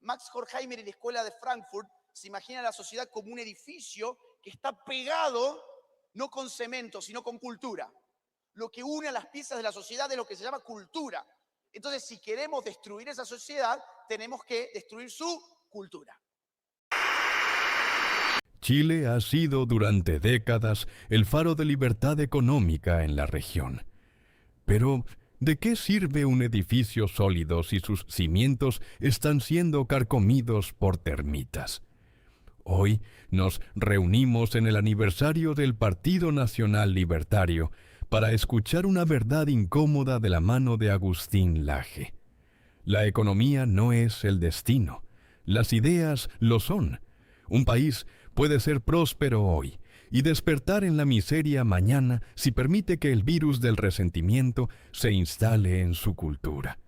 Max Horkheimer y la Escuela de Frankfurt se imagina la sociedad como un edificio que está pegado no con cemento, sino con cultura. Lo que une a las piezas de la sociedad es lo que se llama cultura. Entonces, si queremos destruir esa sociedad, tenemos que destruir su cultura. Chile ha sido durante décadas el faro de libertad económica en la región. Pero, ¿de qué sirve un edificio sólido si sus cimientos están siendo carcomidos por termitas? Hoy nos reunimos en el aniversario del Partido Nacional Libertario para escuchar una verdad incómoda de la mano de Agustín Laje. La economía no es el destino. Las ideas lo son. Un país puede ser próspero hoy y despertar en la miseria mañana si permite que el virus del resentimiento se instale en su cultura.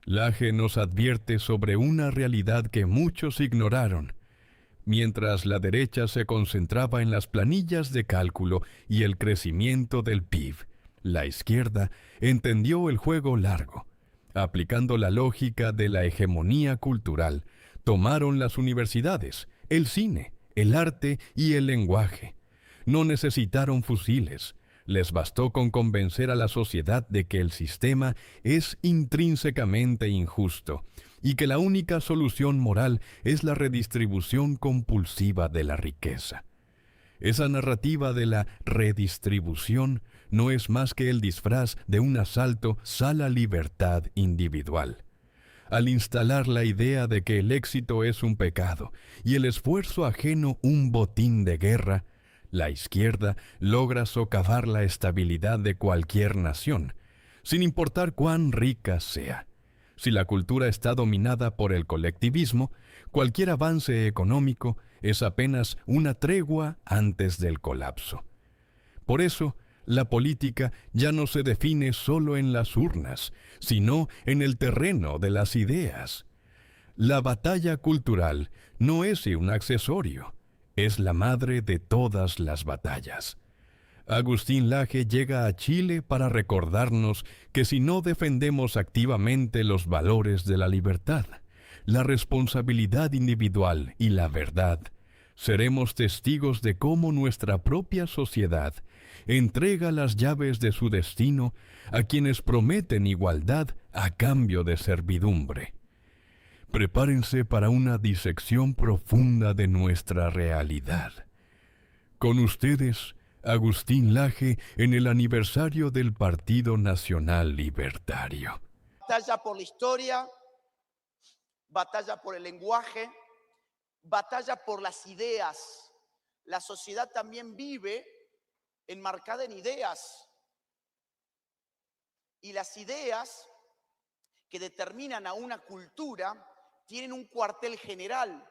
Laje nos advierte sobre una realidad que muchos ignoraron. Mientras la derecha se concentraba en las planillas de cálculo y el crecimiento del PIB, la izquierda entendió el juego largo. Aplicando la lógica de la hegemonía cultural, tomaron las universidades, el cine, el arte y el lenguaje. No necesitaron fusiles. Les bastó con convencer a la sociedad de que el sistema es intrínsecamente injusto y que la única solución moral es la redistribución compulsiva de la riqueza. Esa narrativa de la redistribución no es más que el disfraz de un asalto a la libertad individual. Al instalar la idea de que el éxito es un pecado y el esfuerzo ajeno un botín de guerra, la izquierda logra socavar la estabilidad de cualquier nación, sin importar cuán rica sea. Si la cultura está dominada por el colectivismo, cualquier avance económico es apenas una tregua antes del colapso. Por eso, la política ya no se define solo en las urnas, sino en el terreno de las ideas. La batalla cultural no es un accesorio, es la madre de todas las batallas. Agustín Laje llega a Chile para recordarnos que si no defendemos activamente los valores de la libertad, la responsabilidad individual y la verdad, seremos testigos de cómo nuestra propia sociedad entrega las llaves de su destino a quienes prometen igualdad a cambio de servidumbre. Prepárense para una disección profunda de nuestra realidad. Con ustedes, Agustín Laje en el aniversario del Partido Nacional Libertario. Batalla por la historia, batalla por el lenguaje, batalla por las ideas. La sociedad también vive enmarcada en ideas. Y las ideas que determinan a una cultura tienen un cuartel general.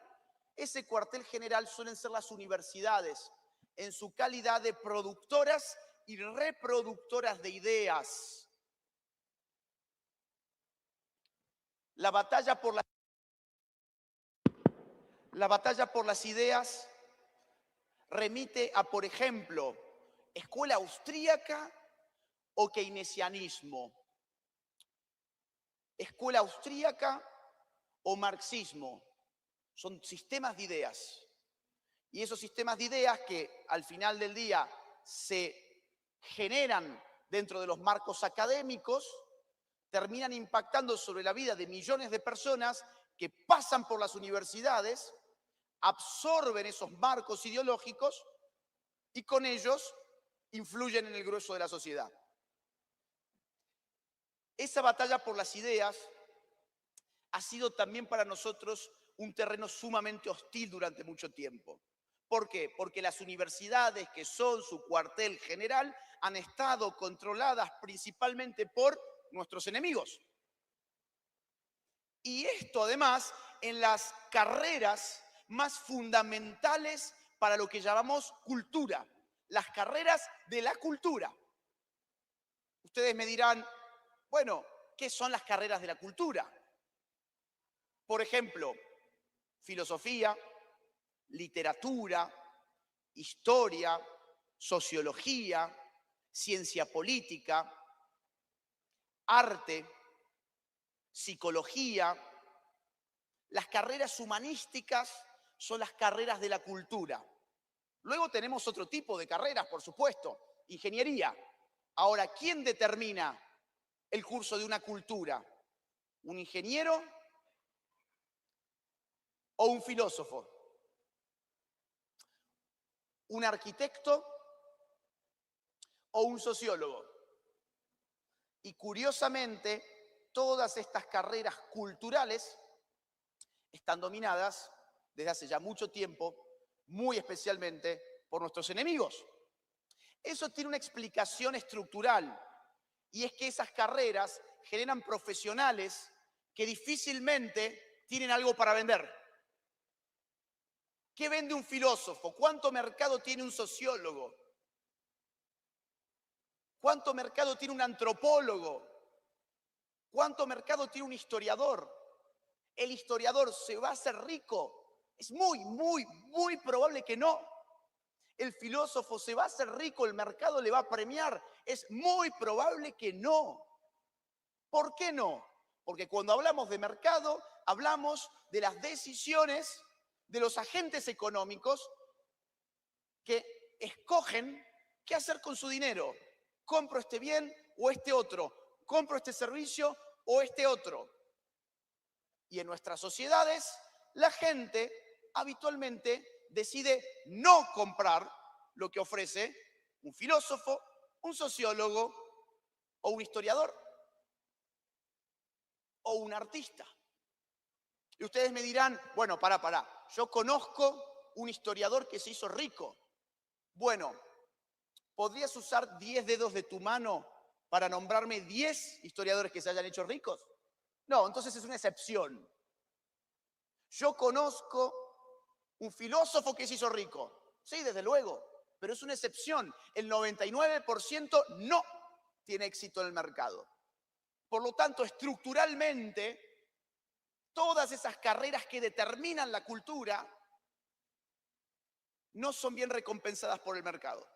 Ese cuartel general suelen ser las universidades, en su calidad de productoras y reproductoras de ideas. La batalla por las ideas remite a, por ejemplo, escuela austríaca o keynesianismo, escuela austríaca o marxismo. Son sistemas de ideas. Y esos sistemas de ideas que al final del día se generan dentro de los marcos académicos, terminan impactando sobre la vida de millones de personas que pasan por las universidades, absorben esos marcos ideológicos y con ellos influyen en el grueso de la sociedad. Esa batalla por las ideas ha sido también para nosotros un terreno sumamente hostil durante mucho tiempo. ¿Por qué? Porque las universidades, que son su cuartel general, han estado controladas principalmente por nuestros enemigos. Y esto además en las carreras más fundamentales para lo que llamamos cultura, las carreras de la cultura. Ustedes me dirán, bueno, ¿qué son las carreras de la cultura? Por ejemplo, filosofía, literatura, historia, sociología, ciencia política, arte, psicología, Las carreras humanísticas son las carreras de la cultura. Luego tenemos otro tipo de carreras, por supuesto, ingeniería. Ahora, ¿quién determina el curso de una cultura? ¿Un ingeniero o un filósofo? ¿Un arquitecto o un sociólogo? Y curiosamente, todas estas carreras culturales están dominadas desde hace ya mucho tiempo, muy especialmente por nuestros enemigos. Eso tiene una explicación estructural, y es que esas carreras generan profesionales que difícilmente tienen algo para vender. ¿Qué vende un filósofo? ¿Cuánto mercado tiene un sociólogo? ¿Cuánto mercado tiene un antropólogo? ¿Cuánto mercado tiene un historiador? ¿El historiador se va a hacer rico? Es muy probable que no. ¿El filósofo se va a hacer rico? ¿El mercado le va a premiar? Es muy probable que no. ¿Por qué no? Porque cuando hablamos de mercado, hablamos de las decisiones de los agentes económicos que escogen qué hacer con su dinero. ¿Compro este bien o este otro? ¿Compro este servicio o este otro? Y en nuestras sociedades, la gente habitualmente decide no comprar lo que ofrece un filósofo, un sociólogo o un historiador o un artista. Y ustedes me dirán, bueno, pará, yo conozco un historiador que se hizo rico. Bueno, ¿podrías usar 10 dedos de tu mano para nombrarme 10 historiadores que se hayan hecho ricos? No, entonces es una excepción. Yo conozco un filósofo que se hizo rico. Sí, desde luego, pero es una excepción. El 99% no tiene éxito en el mercado. Por lo tanto, estructuralmente, todas esas carreras que determinan la cultura no son bien recompensadas por el mercado.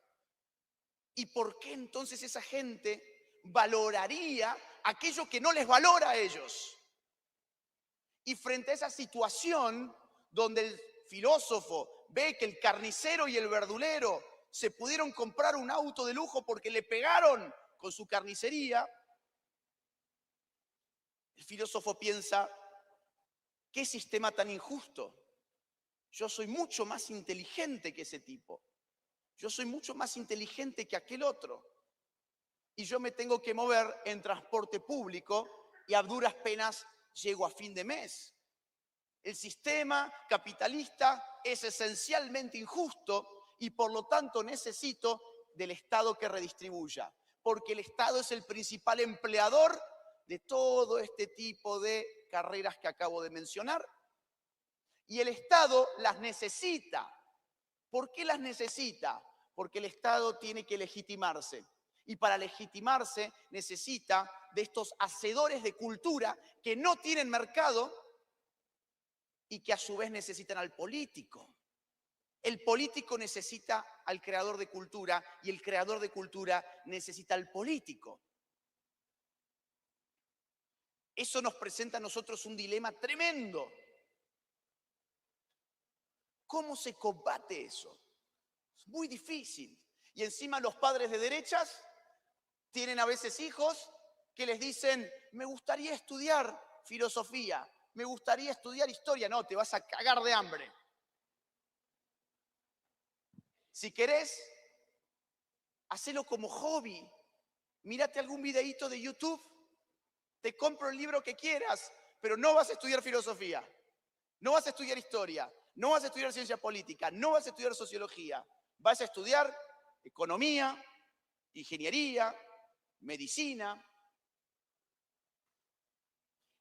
¿Y por qué entonces esa gente valoraría aquello que no les valora a ellos? Y frente a esa situación donde el filósofo ve que el carnicero y el verdulero se pudieron comprar un auto de lujo porque le pegaron con su carnicería, el filósofo piensa, ¿qué sistema tan injusto? Yo soy mucho más inteligente que ese tipo. Yo soy mucho más inteligente que aquel otro. Y yo me tengo que mover en transporte público y a duras penas llego a fin de mes. El sistema capitalista es esencialmente injusto y por lo tanto necesito del Estado que redistribuya, porque el Estado es el principal empleador de todo este tipo de carreras que acabo de mencionar. Y el Estado las necesita. ¿Por qué las necesita? Porque el Estado tiene que legitimarse. Y para legitimarse necesita de estos hacedores de cultura que no tienen mercado y que a su vez necesitan al político. El político necesita al creador de cultura y el creador de cultura necesita al político. Eso nos presenta a nosotros un dilema tremendo. ¿Cómo se combate eso? Es muy difícil. Y encima los padres de derechas tienen a veces hijos que les dicen, me gustaría estudiar filosofía, me gustaría estudiar historia. No, te vas a cagar de hambre. Si querés, hacelo como hobby. Mírate algún videíto de YouTube, te compro el libro que quieras, pero no vas a estudiar filosofía, no vas a estudiar historia, no vas a estudiar ciencia política, no vas a estudiar sociología, vas a estudiar economía, ingeniería, medicina.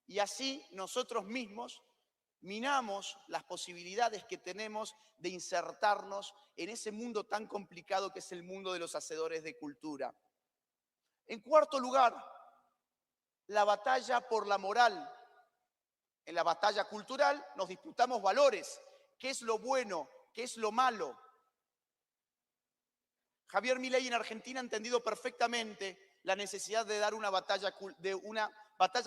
Y así nosotros mismos minamos las posibilidades que tenemos de insertarnos en ese mundo tan complicado que es el mundo de los hacedores de cultura. En cuarto lugar, la batalla por la moral. En la batalla cultural nos disputamos valores, qué es lo bueno, qué es lo malo. Javier Milei en Argentina ha entendido perfectamente la necesidad de dar una batalla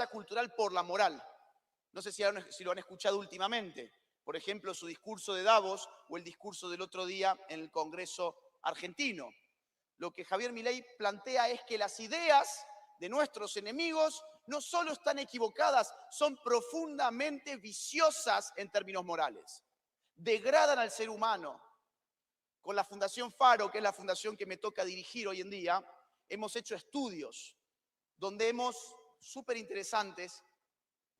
cultural por la moral. No sé si lo han escuchado últimamente. Por ejemplo, su discurso de Davos o el discurso del otro día en el Congreso argentino. Lo que Javier Milei plantea es que las ideas de nuestros enemigos no solo están equivocadas, son profundamente viciosas en términos morales. Degradan al ser humano. Con la Fundación Faro, que es la fundación que me toca dirigir hoy en día, hemos hecho estudios donde hemos, súper interesantes,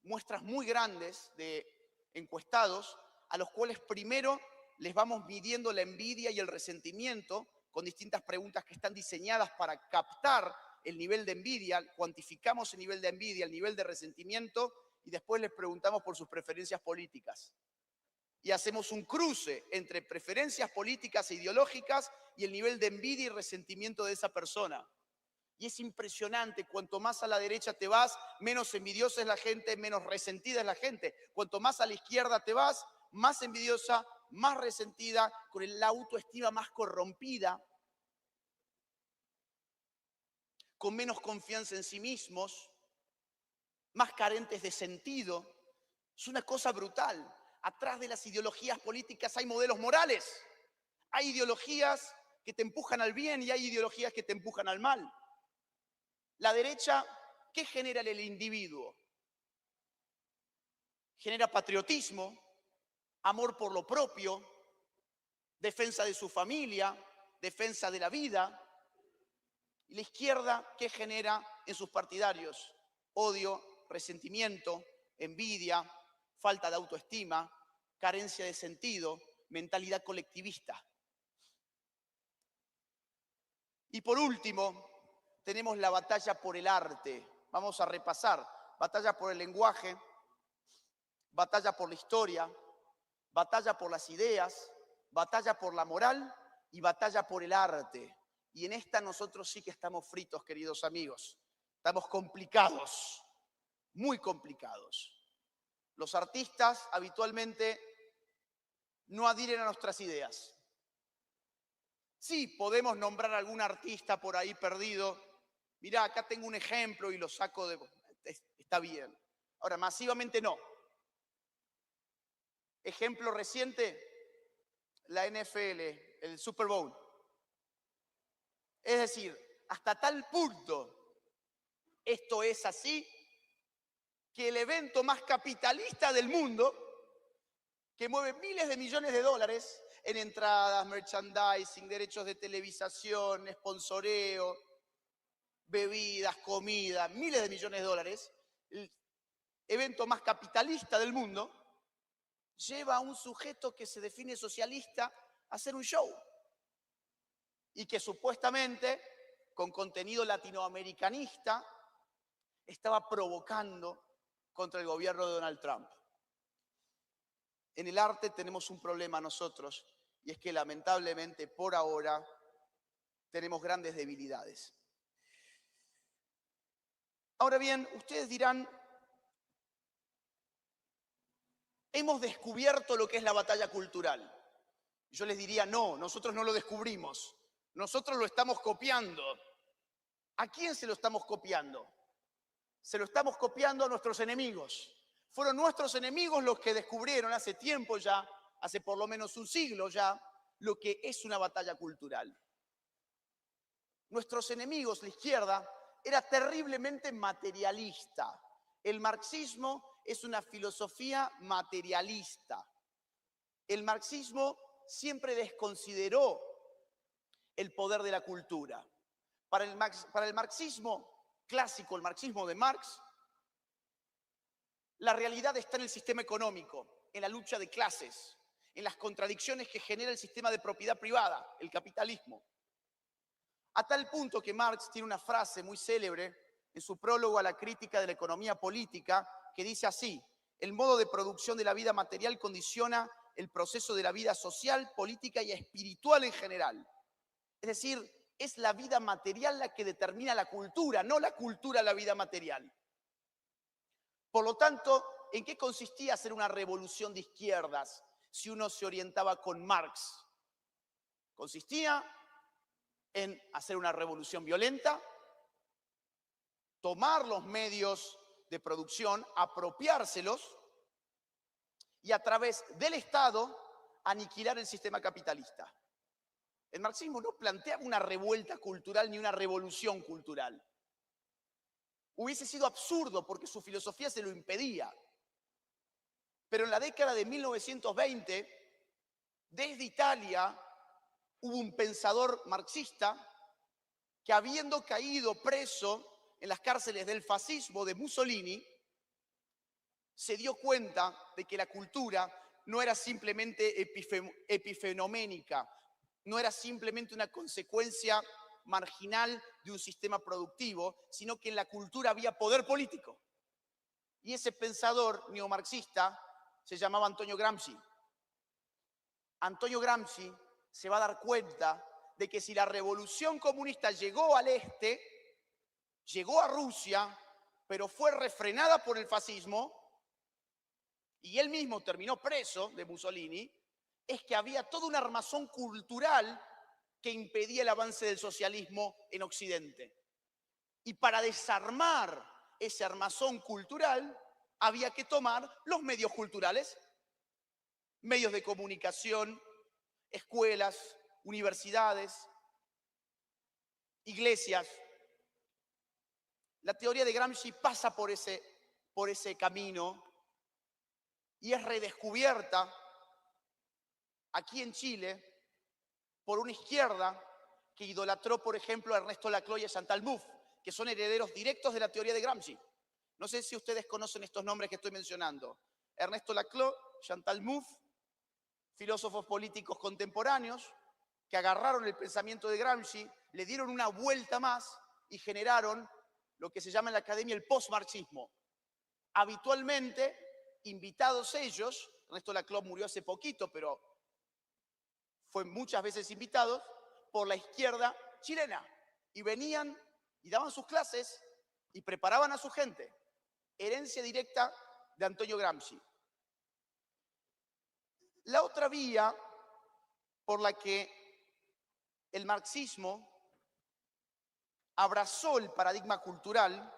muestras muy grandes de encuestados, a los cuales primero les vamos midiendo la envidia y el resentimiento con distintas preguntas que están diseñadas para captar el nivel de envidia, cuantificamos el nivel de envidia, el nivel de resentimiento y después les preguntamos por sus preferencias políticas. Y hacemos un cruce entre preferencias políticas e ideológicas y el nivel de envidia y resentimiento de esa persona. Y es impresionante, cuanto más a la derecha te vas, menos envidiosa es la gente, menos resentida es la gente. Cuanto más a la izquierda te vas, más envidiosa, más resentida, con la autoestima más corrompida, con menos confianza en sí mismos, más carentes de sentido. Es una cosa brutal. Atrás de las ideologías políticas hay modelos morales. Hay ideologías que te empujan al bien y hay ideologías que te empujan al mal. La derecha, ¿qué genera en el individuo? Genera patriotismo, amor por lo propio, defensa de su familia, defensa de la vida. Y la izquierda, ¿qué genera en sus partidarios? Odio, resentimiento, envidia, falta de autoestima, carencia de sentido, mentalidad colectivista. Y por último, tenemos la batalla por el arte. Vamos a repasar. Batalla por el lenguaje, batalla por la historia, batalla por las ideas, batalla por la moral y batalla por el arte. Y en esta nosotros sí que estamos fritos, queridos amigos. Estamos complicados, muy complicados. Los artistas habitualmente no adhieren a nuestras ideas. Sí, podemos nombrar a algún artista por ahí perdido. Mirá, acá tengo un ejemplo y lo saco de... Está bien. Ahora, masivamente no. Ejemplo reciente, la NFL, el Super Bowl. Es decir, hasta tal punto esto es así que el evento más capitalista del mundo, que mueve miles de millones de dólares en entradas, merchandising, derechos de televisación, sponsoreo, bebidas, comida, miles de millones de dólares, el evento más capitalista del mundo, lleva a un sujeto que se define socialista a hacer un show y que supuestamente, con contenido latinoamericanista, estaba provocando contra el gobierno de Donald Trump. En el arte tenemos un problema nosotros, y es que lamentablemente por ahora tenemos grandes debilidades. Ahora bien, ustedes dirán, hemos descubierto lo que es la batalla cultural. Yo les diría, no, nosotros no lo descubrimos, nosotros lo estamos copiando. ¿A quién se lo estamos copiando? Se lo estamos copiando a nuestros enemigos. Fueron nuestros enemigos los que descubrieron hace tiempo ya, hace por lo menos un siglo ya, lo que es una batalla cultural. Nuestros enemigos, la izquierda, era terriblemente materialista. El marxismo es una filosofía materialista. El marxismo siempre desconsideró el poder de la cultura. Para el marxismo clásico, el marxismo de Marx, la realidad está en el sistema económico, en la lucha de clases, en las contradicciones que genera el sistema de propiedad privada, el capitalismo. A tal punto que Marx tiene una frase muy célebre en su prólogo a la crítica de la economía política que dice así: el modo de producción de la vida material condiciona el proceso de la vida social, política y espiritual en general. Es decir, es la vida material la que determina la cultura, no la cultura la vida material. Por lo tanto, ¿en qué consistía hacer una revolución de izquierdas si uno se orientaba con Marx? Consistía en hacer una revolución violenta, tomar los medios de producción, apropiárselos y a través del Estado aniquilar el sistema capitalista. El marxismo no planteaba una revuelta cultural ni una revolución cultural. Hubiese sido absurdo porque su filosofía se lo impedía. Pero en la década de 1920, desde Italia, hubo un pensador marxista que, habiendo caído preso en las cárceles del fascismo de Mussolini, se dio cuenta de que la cultura no era simplemente epifenoménica, no era simplemente una consecuencia marginal de un sistema productivo, sino que en la cultura había poder político. Y ese pensador neomarxista se llamaba Antonio Gramsci. Antonio Gramsci se va a dar cuenta de que si la revolución comunista llegó al este, llegó a Rusia, pero fue refrenada por el fascismo, y él mismo terminó preso de Mussolini, es que había toda una armazón cultural que impedía el avance del socialismo en Occidente. Y para desarmar ese armazón cultural, había que tomar los medios culturales, medios de comunicación, escuelas, universidades, iglesias. La teoría de Gramsci pasa por ese camino y es redescubierta aquí en Chile por una izquierda que idolatró, por ejemplo, a Ernesto Laclau y a Chantal Mouffe, que son herederos directos de la teoría de Gramsci. No sé si ustedes conocen estos nombres que estoy mencionando. Ernesto Laclau, Chantal Mouffe, filósofos políticos contemporáneos que agarraron el pensamiento de Gramsci, le dieron una vuelta más y generaron lo que se llama en la academia el postmarxismo. Habitualmente, invitados ellos, Ernesto Laclau murió hace poquito, pero fue muchas veces invitados por la izquierda chilena. Y venían y daban sus clases y preparaban a su gente. Herencia directa de Antonio Gramsci. La otra vía por la que el marxismo abrazó el paradigma cultural,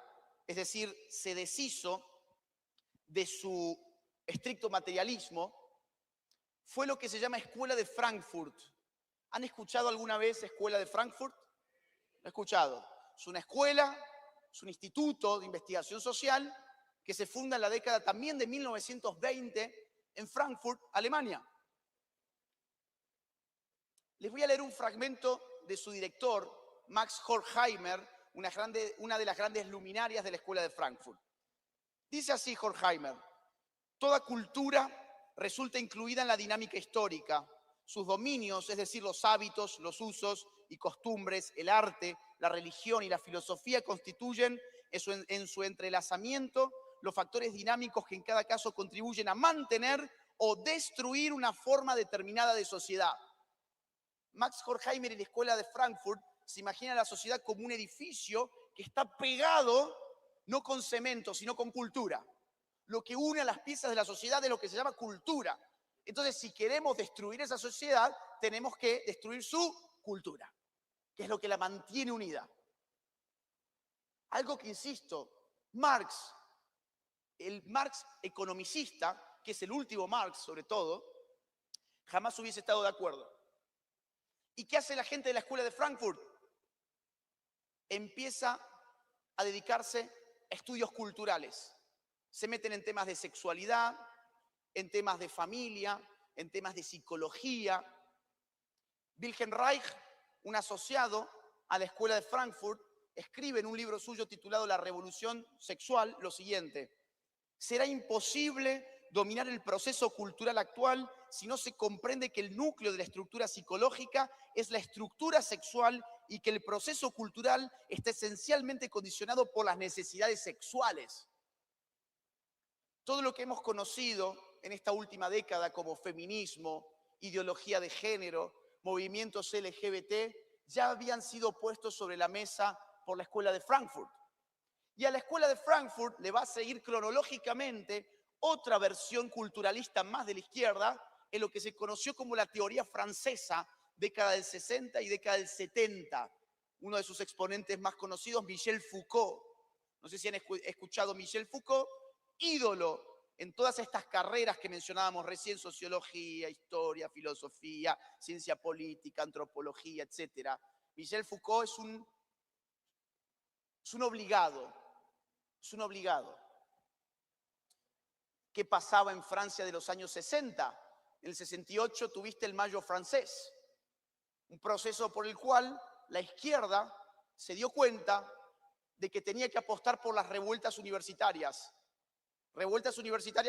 es decir, se deshizo de su estricto materialismo, fue lo que se llama Escuela de Frankfurt. ¿Han escuchado alguna vez Escuela de Frankfurt? ¿Lo he escuchado? Es una escuela, es un instituto de investigación social que se funda en la década también de 1920 en Frankfurt, Alemania. Les voy a leer un fragmento de su director, Max Horkheimer, una de las grandes luminarias de la Escuela de Frankfurt. Dice así Horkheimer: toda cultura resulta incluida en la dinámica histórica. Sus dominios, es decir, los hábitos, los usos y costumbres, el arte, la religión y la filosofía constituyen en su entrelazamiento los factores dinámicos que en cada caso contribuyen a mantener o destruir una forma determinada de sociedad. Max Horkheimer y la Escuela de Frankfurt se imagina la sociedad como un edificio que está pegado no con cemento, sino con cultura. Lo que une a las piezas de la sociedad es lo que se llama cultura. Entonces, si queremos destruir esa sociedad, tenemos que destruir su cultura, que es lo que la mantiene unida. Algo que, insisto, Marx, el Marx economicista, que es el último Marx sobre todo, jamás hubiese estado de acuerdo. ¿Y qué hace la gente de la Escuela de Frankfurt? Empieza a dedicarse a estudios culturales. Se meten en temas de sexualidad, en temas de familia, en temas de psicología. Wilhelm Reich, un asociado a la Escuela de Frankfurt, escribe en un libro suyo titulado La Revolución Sexual lo siguiente: será imposible dominar el proceso cultural actual si no se comprende que el núcleo de la estructura psicológica es la estructura sexual y que el proceso cultural está esencialmente condicionado por las necesidades sexuales. Todo lo que hemos conocido en esta última década como feminismo, ideología de género, movimientos LGBT, ya habían sido puestos sobre la mesa por la Escuela de Frankfurt. Y a la Escuela de Frankfurt le va a seguir cronológicamente otra versión culturalista más de la izquierda, en lo que se conoció como la teoría francesa, década del 60 y década del 70. Uno de sus exponentes más conocidos, Michel Foucault. No sé si han escuchado Michel Foucault, ídolo en todas estas carreras que mencionábamos recién, sociología, historia, filosofía, ciencia política, antropología, etc., Michel Foucault es un obligado, es un obligado. ¿Qué pasaba en Francia de los años 60? En el 68 tuviste el Mayo francés, un proceso por el cual la izquierda se dio cuenta de que tenía que apostar por las revueltas universitarias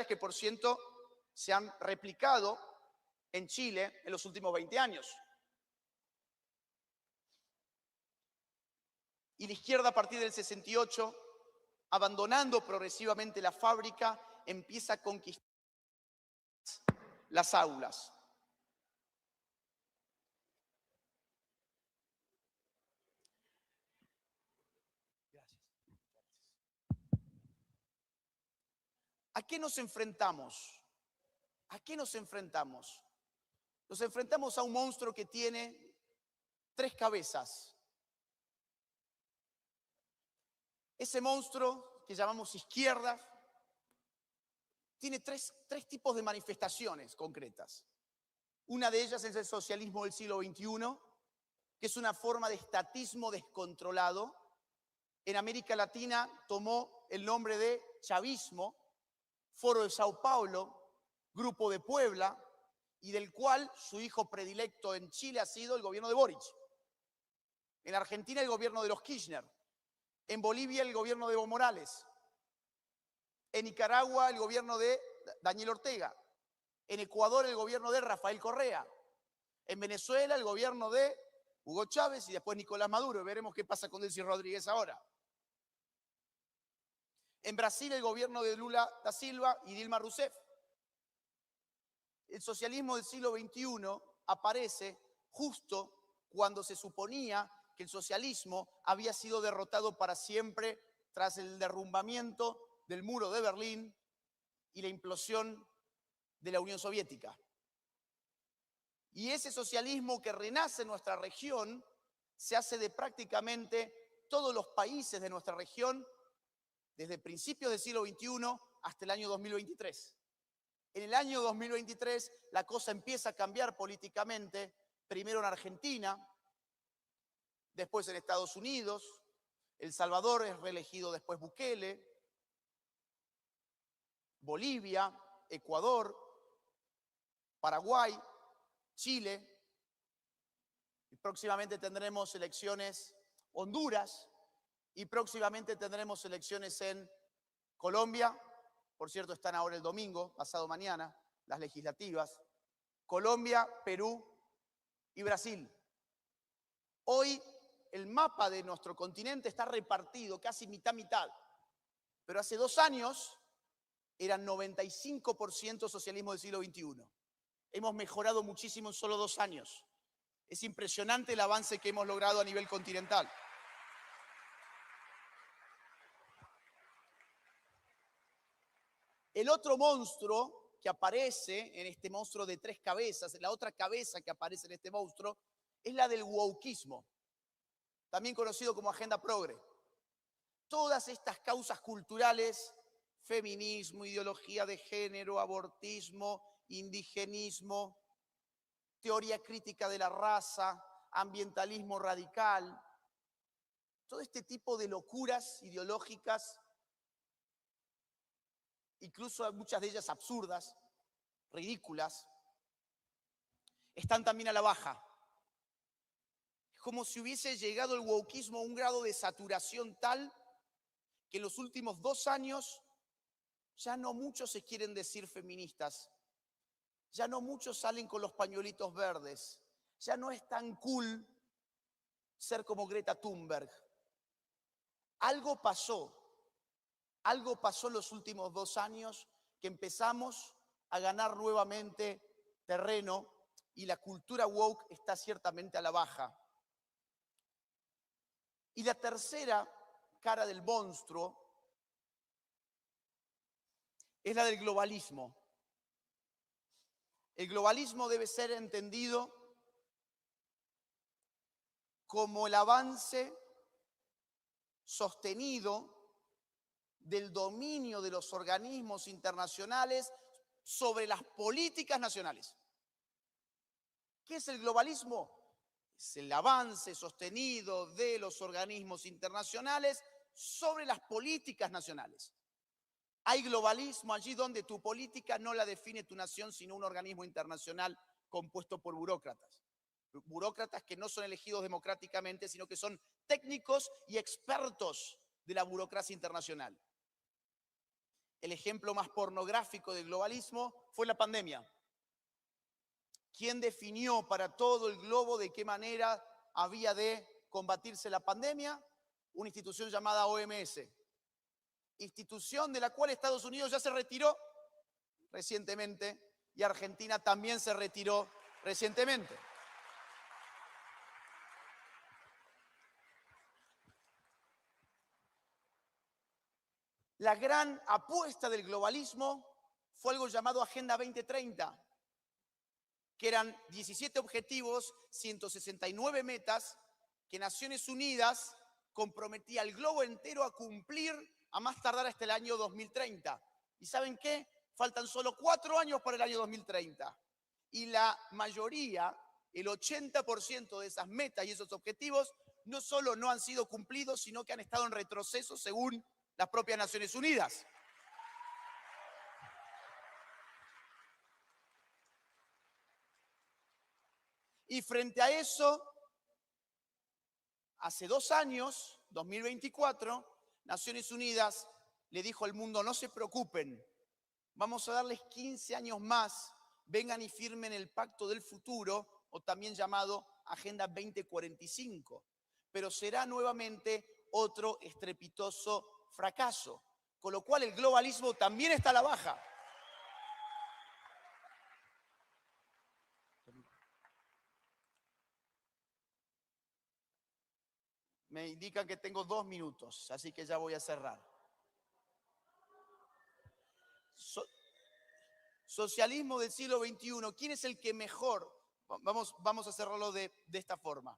que, por cierto, se han replicado en Chile en los últimos 20 años. Y la izquierda, a partir del 68, abandonando progresivamente la fábrica, empieza a conquistar las aulas. ¿A qué nos enfrentamos? ¿A qué nos enfrentamos? Nos enfrentamos a un monstruo que tiene 3 cabezas. Ese monstruo que llamamos izquierda tiene tres tipos de manifestaciones concretas. Una de ellas es el socialismo del siglo XXI, que es una forma de estatismo descontrolado. En América Latina tomó el nombre de chavismo, Foro de Sao Paulo, Grupo de Puebla, y del cual su hijo predilecto en Chile ha sido el gobierno de Boric. En Argentina el gobierno de los Kirchner. En Bolivia el gobierno de Evo Morales. En Nicaragua el gobierno de Daniel Ortega. En Ecuador el gobierno de Rafael Correa. En Venezuela el gobierno de Hugo Chávez y después Nicolás Maduro. Y veremos qué pasa con Delcy Rodríguez ahora. En Brasil el gobierno de Lula da Silva y Dilma Rousseff. El socialismo del siglo XXI aparece justo cuando se suponía que el socialismo había sido derrotado para siempre tras el derrumbamiento del muro de Berlín y la implosión de la Unión Soviética. Y ese socialismo que renace en nuestra región se hace de prácticamente todos los países de nuestra región desde principios del siglo XXI hasta el año 2023. En el año 2023 la cosa empieza a cambiar políticamente, primero en Argentina, después en Estados Unidos, El Salvador es reelegido después Bukele, Bolivia, Ecuador, Paraguay, Chile, y próximamente tendremos elecciones Honduras, y próximamente tendremos elecciones en Colombia. Por cierto, están ahora el domingo, pasado mañana, las legislativas. Colombia, Perú y Brasil. Hoy el mapa de nuestro continente está repartido casi mitad-mitad. Pero hace 2 años eran 95% socialismo del siglo XXI. Hemos mejorado muchísimo en solo 2 años. Es impresionante el avance que hemos logrado a nivel continental. El otro monstruo que aparece en este monstruo de 3 cabezas, la otra cabeza que aparece en este monstruo, es la del wokeismo, también conocido como agenda progre. Todas estas causas culturales, feminismo, ideología de género, abortismo, indigenismo, teoría crítica de la raza, ambientalismo radical, todo este tipo de locuras ideológicas, incluso muchas de ellas absurdas, ridículas, están también a la baja. Es como si hubiese llegado el wokeismo a un grado de saturación tal que en los últimos 2 años ya no muchos se quieren decir feministas, ya no muchos salen con los pañuelitos verdes, ya no es tan cool ser como Greta Thunberg. Algo pasó en los últimos 2 años que empezamos a ganar nuevamente terreno y la cultura woke está ciertamente a la baja. Y la tercera cara del monstruo es la del globalismo. El globalismo debe ser entendido como el avance sostenido del dominio de los organismos internacionales sobre las políticas nacionales. ¿Qué es el globalismo? Es el avance sostenido de los organismos internacionales sobre las políticas nacionales. Hay globalismo allí donde tu política no la define tu nación, sino un organismo internacional compuesto por burócratas. Burócratas que no son elegidos democráticamente, sino que son técnicos y expertos de la burocracia internacional. El ejemplo más pornográfico del globalismo fue la pandemia. ¿Quién definió para todo el globo de qué manera había de combatirse la pandemia? Una institución llamada OMS, institución de la cual Estados Unidos ya se retiró recientemente y Argentina también se retiró recientemente. La gran apuesta del globalismo fue algo llamado Agenda 2030, que eran 17 objetivos, 169 metas, que Naciones Unidas comprometía al globo entero a cumplir a más tardar hasta el año 2030. ¿Y saben qué? Faltan solo 4 años para el año 2030. Y la mayoría, el 80% de esas metas y esos objetivos, no solo no han sido cumplidos, sino que han estado en retroceso según las propias Naciones Unidas. Y frente a eso, hace 2 años, 2024, Naciones Unidas le dijo al mundo, no se preocupen, vamos a darles 15 años más, vengan y firmen el Pacto del Futuro, o también llamado Agenda 2045. Pero será nuevamente otro estrepitoso fracaso, con lo cual el globalismo también está a la baja. Me indican que tengo 2 minutos, así que ya voy a cerrar. Socialismo del siglo XXI, ¿quién es el que mejor? Vamos a cerrarlo de esta forma.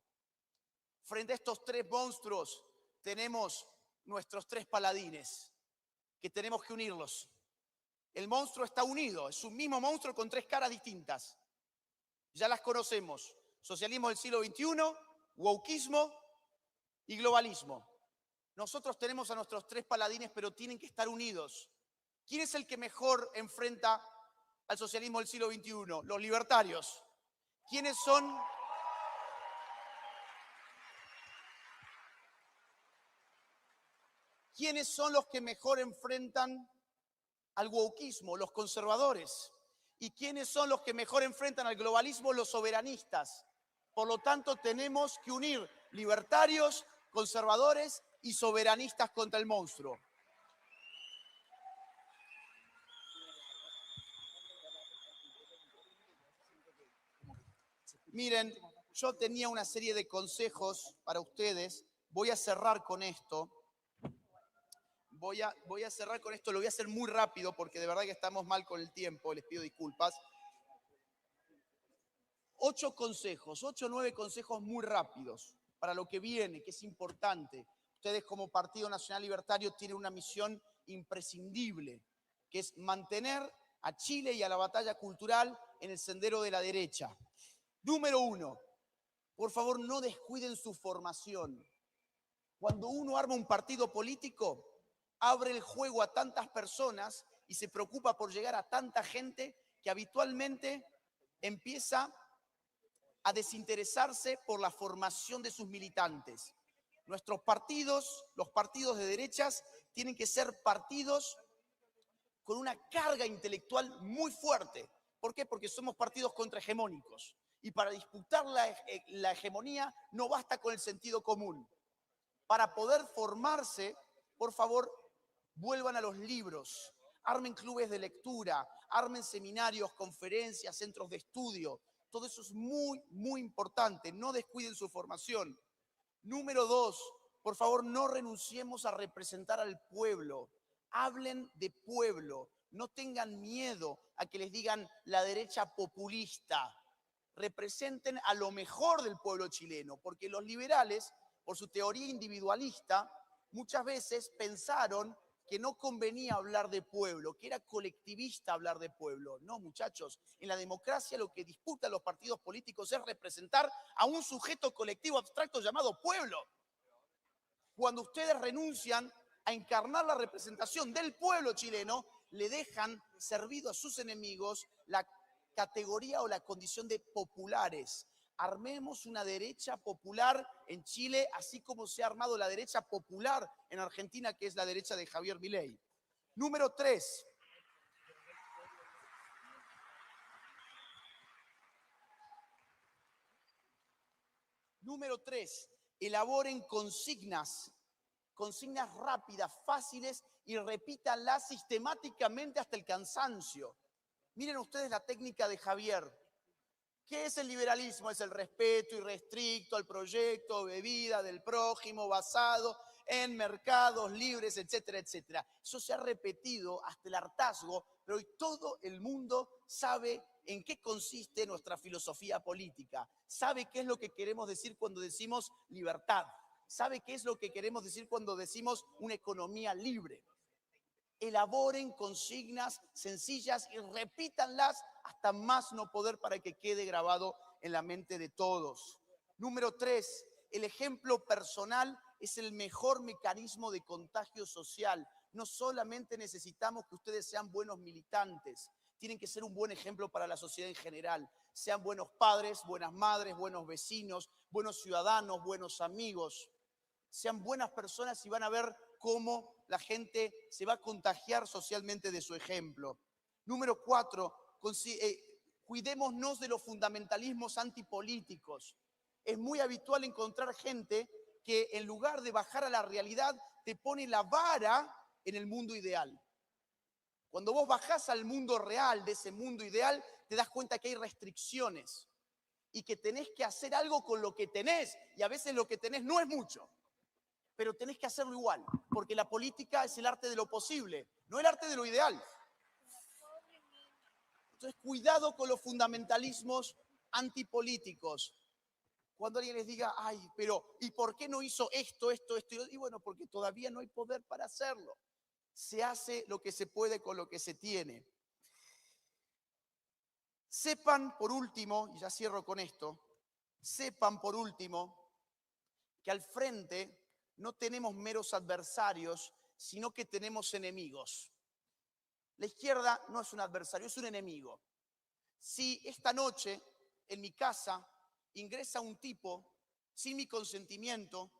Frente a estos 3 monstruos tenemos nuestros 3 paladines, que tenemos que unirlos. El monstruo está unido, es un mismo monstruo con 3 caras distintas. Ya las conocemos. Socialismo del siglo XXI, wokismo y globalismo. Nosotros tenemos a nuestros 3 paladines, pero tienen que estar unidos. ¿Quién es el que mejor enfrenta al socialismo del siglo XXI? Los libertarios. ¿Quiénes son? ¿Quiénes son los que mejor enfrentan al wokismo? Los conservadores. ¿Y quiénes son los que mejor enfrentan al globalismo? Los soberanistas. Por lo tanto, tenemos que unir libertarios, conservadores y soberanistas contra el monstruo. Miren, yo tenía una serie de consejos para ustedes. Voy a cerrar con esto. Voy a cerrar con esto. Lo voy a hacer muy rápido porque de verdad que estamos mal con el tiempo. Les pido disculpas. 8 consejos, 8 o 9 consejos muy rápidos para lo que viene, que es importante. Ustedes como Partido Nacional Libertario tienen una misión imprescindible, que es mantener a Chile y a la batalla cultural en el sendero de la derecha. Número 1, por favor no descuiden su formación. Cuando uno arma un partido político, abre el juego a tantas personas y se preocupa por llegar a tanta gente que habitualmente empieza a desinteresarse por la formación de sus militantes. Nuestros partidos, los partidos de derechas, tienen que ser partidos con una carga intelectual muy fuerte. ¿Por qué? Porque somos partidos contrahegemónicos. Y para disputar la hegemonía no basta con el sentido común. Para poder formarse, por favor, vuelvan a los libros, armen clubes de lectura, armen seminarios, conferencias, centros de estudio. Todo eso es muy, muy importante. No descuiden su formación. Número 2, por favor, no renunciemos a representar al pueblo. Hablen de pueblo. No tengan miedo a que les digan la derecha populista. Representen a lo mejor del pueblo chileno, porque los liberales, por su teoría individualista, muchas veces pensaron que no convenía hablar de pueblo, que era colectivista hablar de pueblo. No, muchachos, en la democracia lo que disputan los partidos políticos es representar a un sujeto colectivo abstracto llamado pueblo. Cuando ustedes renuncian a encarnar la representación del pueblo chileno, le dejan servido a sus enemigos la categoría o la condición de populares. Armemos una derecha popular en Chile, así como se ha armado la derecha popular en Argentina, que es la derecha de Javier Milei. Número 3. Número 3. Elaboren consignas rápidas, fáciles, y repítanlas sistemáticamente hasta el cansancio. Miren ustedes la técnica de Javier. ¿Qué es el liberalismo? Es el respeto irrestricto al proyecto de vida del prójimo basado en mercados libres, etcétera, etcétera. Eso se ha repetido hasta el hartazgo, pero hoy todo el mundo sabe en qué consiste nuestra filosofía política. Sabe qué es lo que queremos decir cuando decimos libertad. Sabe qué es lo que queremos decir cuando decimos una economía libre. Elaboren consignas sencillas y repítanlas hasta más no poder para que quede grabado en la mente de todos. Número 3, el ejemplo personal es el mejor mecanismo de contagio social. No solamente necesitamos que ustedes sean buenos militantes, tienen que ser un buen ejemplo para la sociedad en general. Sean buenos padres, buenas madres, buenos vecinos, buenos ciudadanos, buenos amigos. Sean buenas personas y van a ver cómo la gente se va a contagiar socialmente de su ejemplo. Número 4, cuidémonos de los fundamentalismos antipolíticos. Es muy habitual encontrar gente que en lugar de bajar a la realidad te pone la vara en el mundo ideal. Cuando vos bajás al mundo real de ese mundo ideal, te das cuenta que hay restricciones y que tenés que hacer algo con lo que tenés, y a veces lo que tenés no es mucho, pero tenés que hacerlo igual, porque la política es el arte de lo posible, no el arte de lo ideal. Entonces, cuidado con los fundamentalismos antipolíticos. Cuando alguien les diga, ay, pero ¿y por qué no hizo esto? Y bueno, porque todavía no hay poder para hacerlo. Se hace lo que se puede con lo que se tiene. Sepan, por último, y ya cierro con esto, sepan, por último, que al frente no tenemos meros adversarios, sino que tenemos enemigos. La izquierda no es un adversario, es un enemigo. Si esta noche en mi casa ingresa un tipo sin mi consentimiento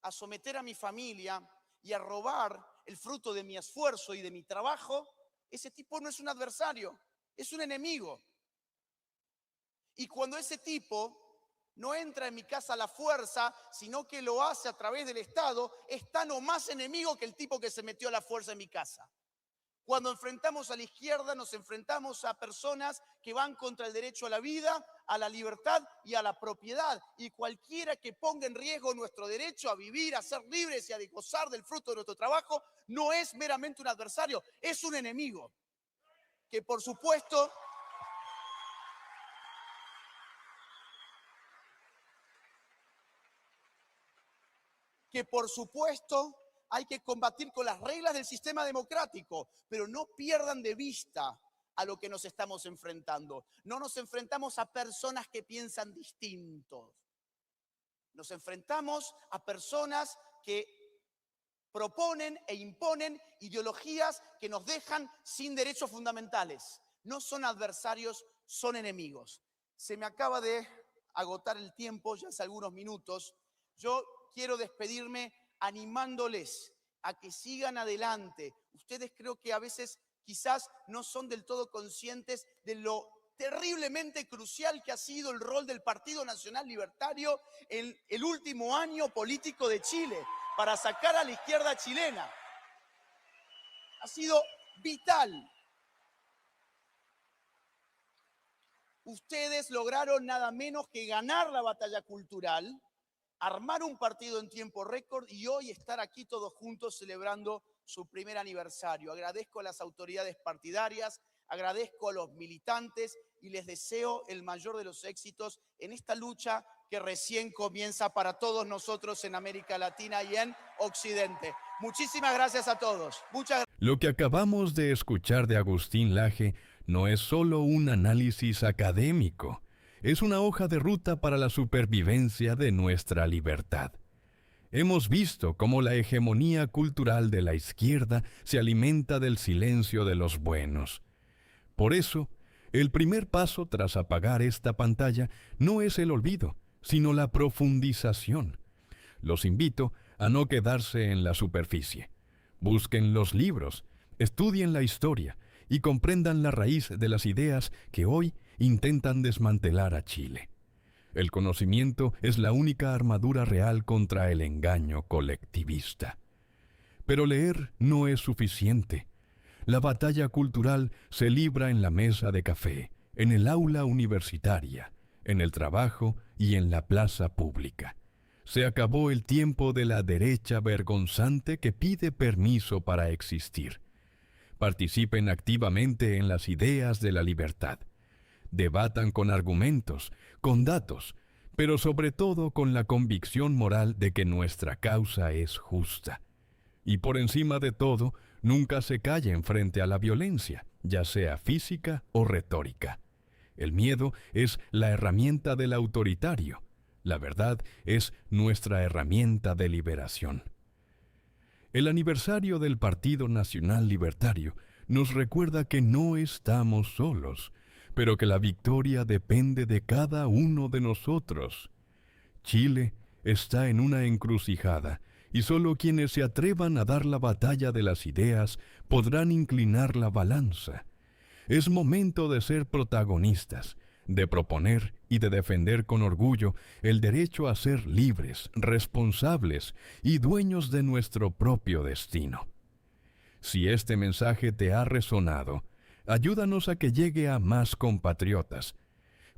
a someter a mi familia y a robar el fruto de mi esfuerzo y de mi trabajo, ese tipo no es un adversario, es un enemigo. Y cuando ese tipo no entra en mi casa a la fuerza, sino que lo hace a través del Estado, es tan o más enemigo que el tipo que se metió a la fuerza en mi casa. Cuando enfrentamos a la izquierda, nos enfrentamos a personas que van contra el derecho a la vida, a la libertad y a la propiedad. Y cualquiera que ponga en riesgo nuestro derecho a vivir, a ser libres y a gozar del fruto de nuestro trabajo, no es meramente un adversario, es un enemigo. Que por supuesto hay que combatir con las reglas del sistema democrático, pero no pierdan de vista a lo que nos estamos enfrentando. No nos enfrentamos a personas que piensan distintos. Nos enfrentamos a personas que proponen e imponen ideologías que nos dejan sin derechos fundamentales. No son adversarios, son enemigos. Se me acaba de agotar el tiempo, ya hace algunos minutos. Yo quiero despedirme animándoles a que sigan adelante. Ustedes creo que a veces quizás no son del todo conscientes de lo terriblemente crucial que ha sido el rol del Partido Nacional Libertario en el último año político de Chile para sacar a la izquierda chilena. Ha sido vital. Ustedes lograron nada menos que ganar la batalla cultural, armar un partido en tiempo récord y hoy estar aquí todos juntos celebrando su primer aniversario. Agradezco a las autoridades partidarias, agradezco a los militantes y les deseo el mayor de los éxitos en esta lucha que recién comienza para todos nosotros en América Latina y en Occidente. Muchísimas gracias a todos. Muchas gracias. Lo que acabamos de escuchar de Agustín Laje no es solo un análisis académico, es una hoja de ruta para la supervivencia de nuestra libertad. Hemos visto cómo la hegemonía cultural de la izquierda se alimenta del silencio de los buenos. Por eso, el primer paso tras apagar esta pantalla no es el olvido, sino la profundización. Los invito a no quedarse en la superficie. Busquen los libros, estudien la historia y comprendan la raíz de las ideas que hoy intentan desmantelar a Chile. El conocimiento es la única armadura real contra el engaño colectivista. Pero leer no es suficiente. La batalla cultural se libra en la mesa de café, en el aula universitaria, en el trabajo y en la plaza pública. Se acabó el tiempo de la derecha vergonzante que pide permiso para existir. Participen activamente en las ideas de la libertad. Debatan con argumentos, con datos, pero sobre todo con la convicción moral de que nuestra causa es justa. Y por encima de todo, nunca se callen frente a la violencia, ya sea física o retórica. El miedo es la herramienta del autoritario. La verdad es nuestra herramienta de liberación. El aniversario del Partido Nacional Libertario nos recuerda que no estamos solos, pero que la victoria depende de cada uno de nosotros. Chile está en una encrucijada, y solo quienes se atrevan a dar la batalla de las ideas podrán inclinar la balanza. Es momento de ser protagonistas, de proponer y de defender con orgullo el derecho a ser libres, responsables y dueños de nuestro propio destino. Si este mensaje te ha resonado, ayúdanos a que llegue a más compatriotas.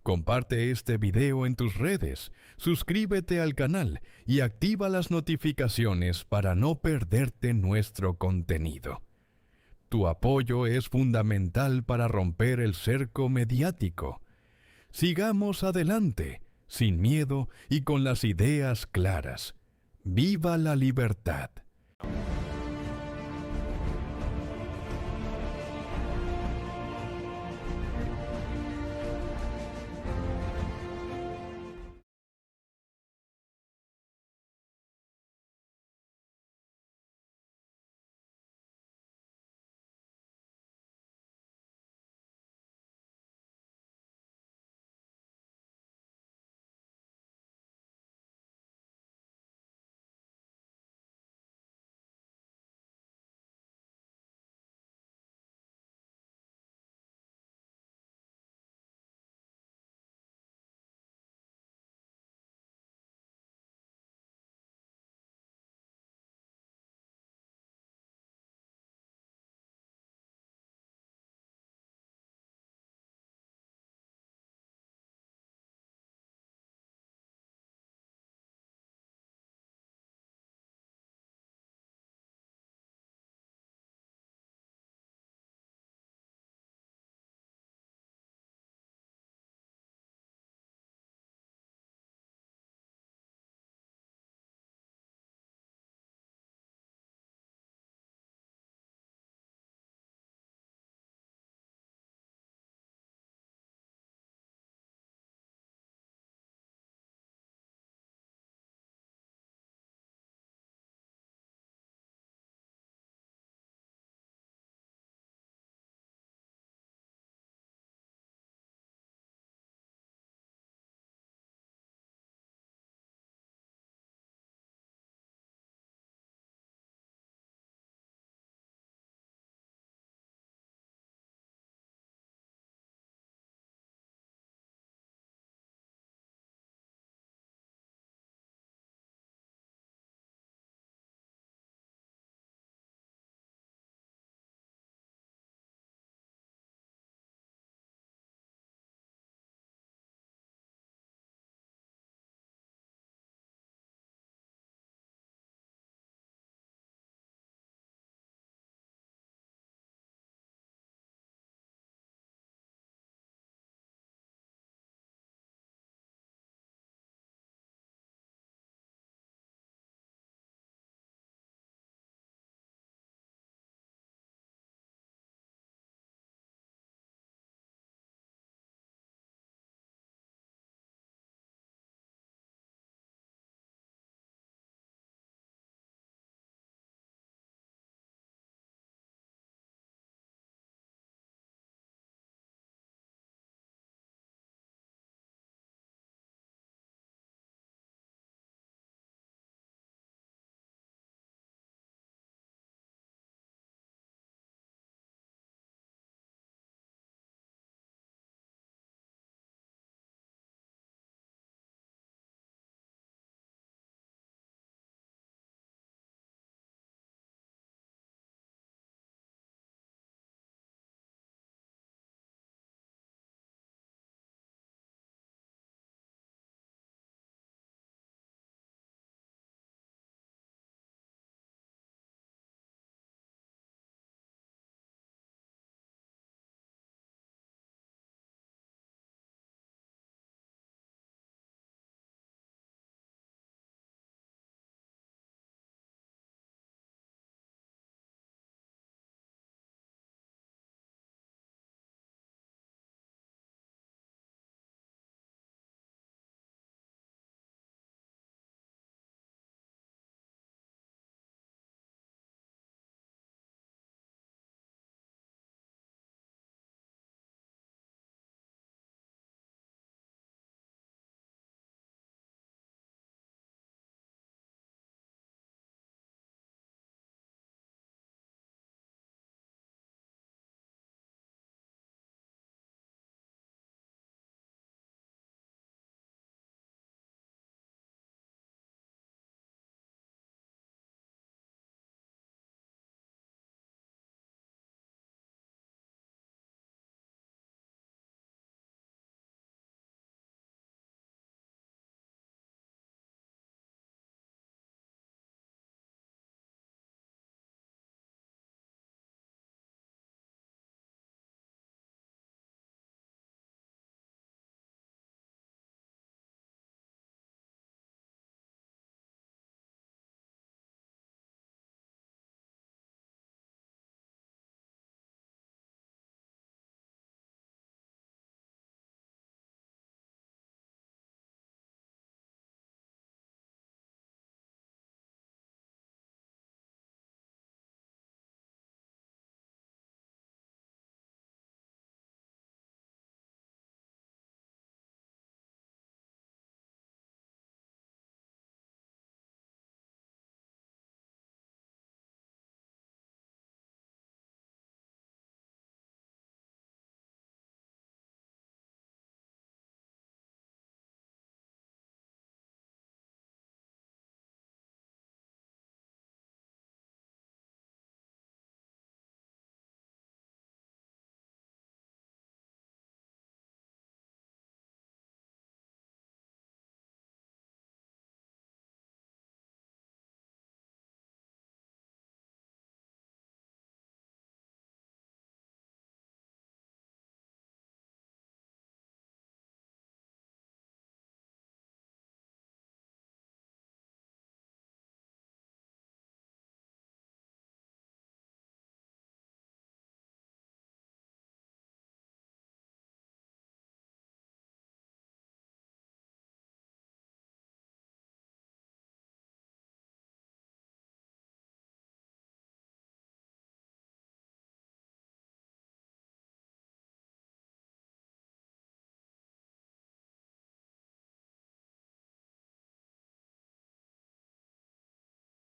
Comparte este video en tus redes, suscríbete al canal y activa las notificaciones para no perderte nuestro contenido. Tu apoyo es fundamental para romper el cerco mediático. Sigamos adelante, sin miedo y con las ideas claras. ¡Viva la libertad!